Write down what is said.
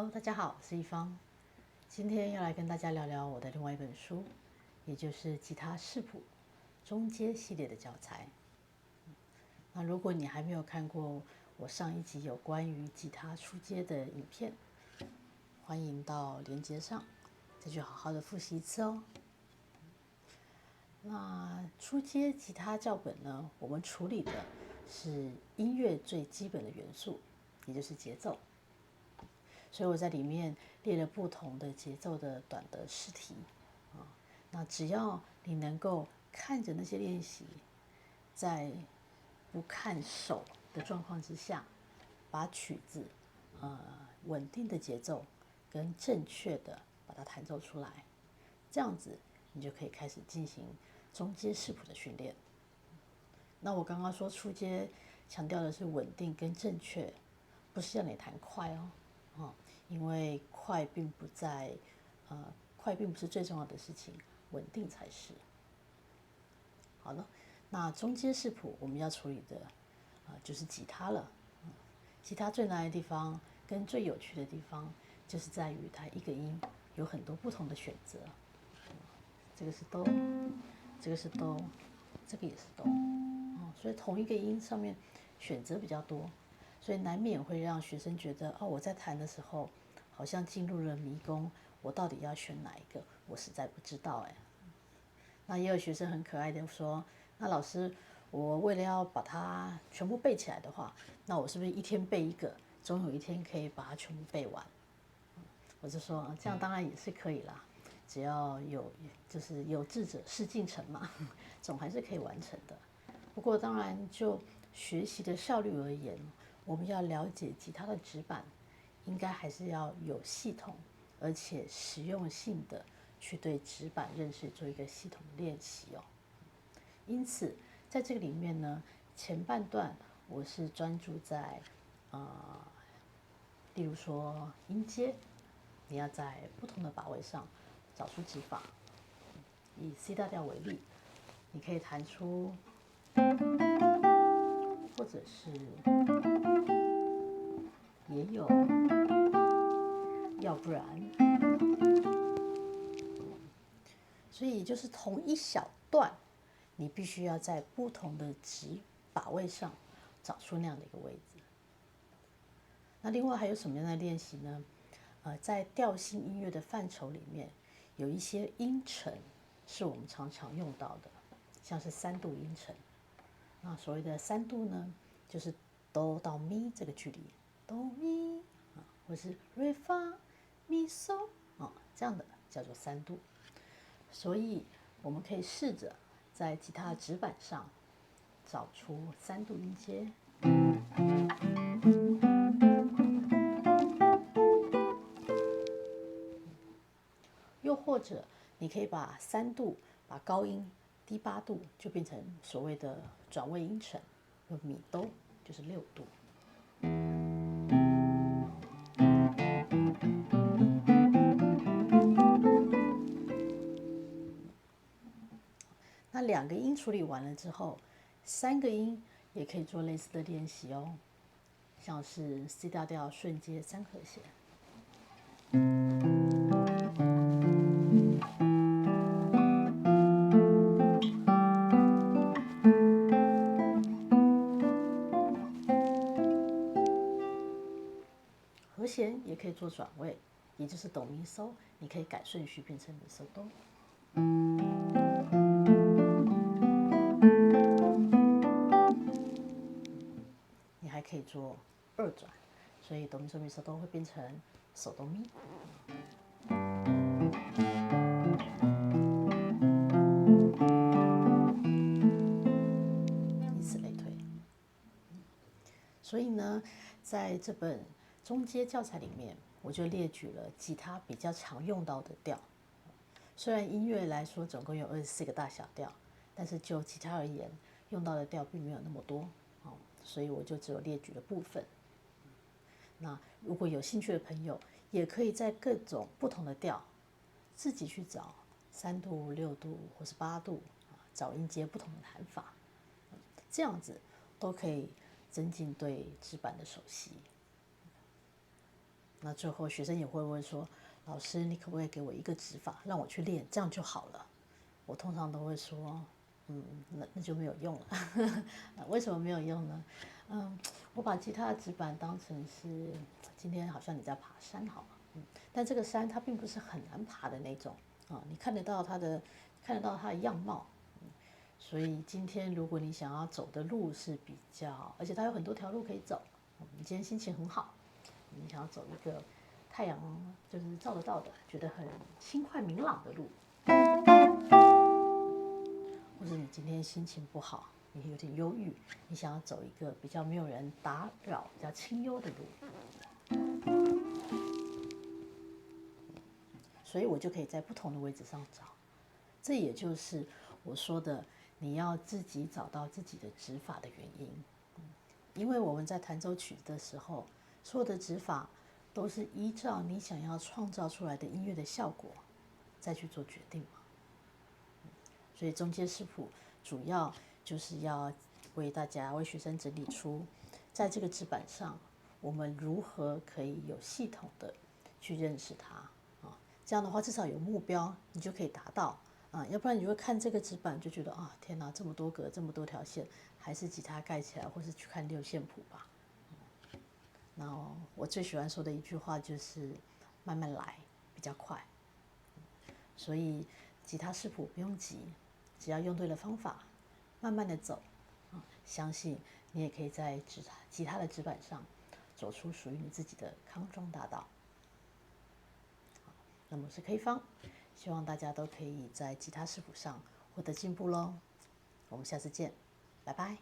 Hello，大家好，我是一方。今天要来跟大家聊聊我的另外一本书，也就是吉他视谱中阶系列的教材。那如果你还没有看过我上一集有关于吉他初阶的影片，欢迎到连结上再去好好的复习一次哦。那初阶吉他教本呢，我们处理的是音乐最基本的元素，也就是节奏。所以我在里面列了不同的节奏的短的试题啊。那只要你能够看着那些练习，在不看手的状况之下，把曲子稳定的节奏跟正确的把它弹奏出来，这样子你就可以开始进行中阶视谱的训练。那我刚刚说初阶强调的是稳定跟正确，不是让你弹快哦，因为快并不是最重要的事情，稳定才是。好了，那中阶视谱我们要处理的就是吉他了。吉他最难的地方跟最有趣的地方，就是在于它一个音有很多不同的选择。这个是哆，这个是哆，这个也是哆，所以同一个音上面选择比较多，所以难免会让学生觉得我在弹的时候好像进入了迷宫，我到底要选哪一个？我实在不知道哎。那也有学生很可爱的说，那老师，我为了要把它全部背起来的话，那我是不是一天背一个，总有一天可以把它全部背完？我就说这样当然也是可以啦，只要就是有志者事竟成嘛，总还是可以完成的。不过当然就学习的效率而言，我们要了解吉他的指板，应该还是要有系统而且实用性的去对指板认识做一个系统的练习哦。因此在这个里面呢，前半段我是专注在例如说音阶，你要在不同的把位上找出指法。以 C 大调为例，你可以弹出，或者是也有，要不然，所以就是同一小段，你必须要在不同的指把位上找出那样的一个位置。那另外还有什么样的练习呢？在调性音乐的范畴里面，有一些音程是我们常常用到的，像是3度音程。那所谓的3度呢，就是哆到咪这个距离，哆咪或是瑞发咪嗦这样的叫做3度。所以我们可以试着在吉他的指板上找出3度音阶。又或者你可以把3度把高音低8度就变成所谓的转位音程，用咪哆就是6度。那2个音处理完了之后，3个音也可以做类似的练习哦，像是 C 大调顺接3和弦。和弦也可以做转位，也就是哆咪嗦，你可以改顺序变成咪嗦哆。你还可以做2转，所以哆咪嗦咪嗦哆会变成嗦哆咪。以此类推。所以呢，在这本中阶教材里面，我就列举了吉他比较常用到的调。虽然音乐来说总共有24个大小调，但是就吉他而言，用到的调并没有那么多，所以我就只有列举了部分。那如果有兴趣的朋友，也可以在各种不同的调自己去找3度、6度或是8度，找音阶不同的弹法，这样子都可以增进对指板的熟悉。那最后学生也会问说，老师，你可不可以给我一个指法，让我去练，这样就好了？我通常都会说，那就没有用了。为什么没有用呢？我把吉他的指板当成是今天好像你在爬山好了，但这个山它并不是很难爬的那种啊，你看得到它的样貌。所以今天如果你想要走的路是比较，而且它有很多条路可以走，你今天心情很好，你想要走一个太阳就是照得到的，觉得很轻快明朗的路，或者你今天心情不好，你有点忧郁，你想要走一个比较没有人打扰、比较清幽的路，所以我就可以在不同的位置上找。这也就是我说的，你要自己找到自己的指法的原因。因为我们在弹奏曲的时候，所有的指法都是依照你想要创造出来的音乐的效果再去做决定嘛。所以中阶视谱主要就是要为学生整理出，在这个指板上，我们如何可以有系统的去认识它啊？这样的话，至少有目标，你就可以达到啊。要不然你会看这个指板就觉得啊，天哪，这么多格，这么多条线，还是吉他盖起来，或是去看六线谱吧。然后我最喜欢说的一句话就是慢慢来比较快。所以吉他视谱不用急，只要用对了方法，慢慢的走，相信你也可以在吉他的指板上走出属于你自己的康庄大道。那么我是 K 方，希望大家都可以在吉他视谱上获得进步喽。我们下次见，拜拜。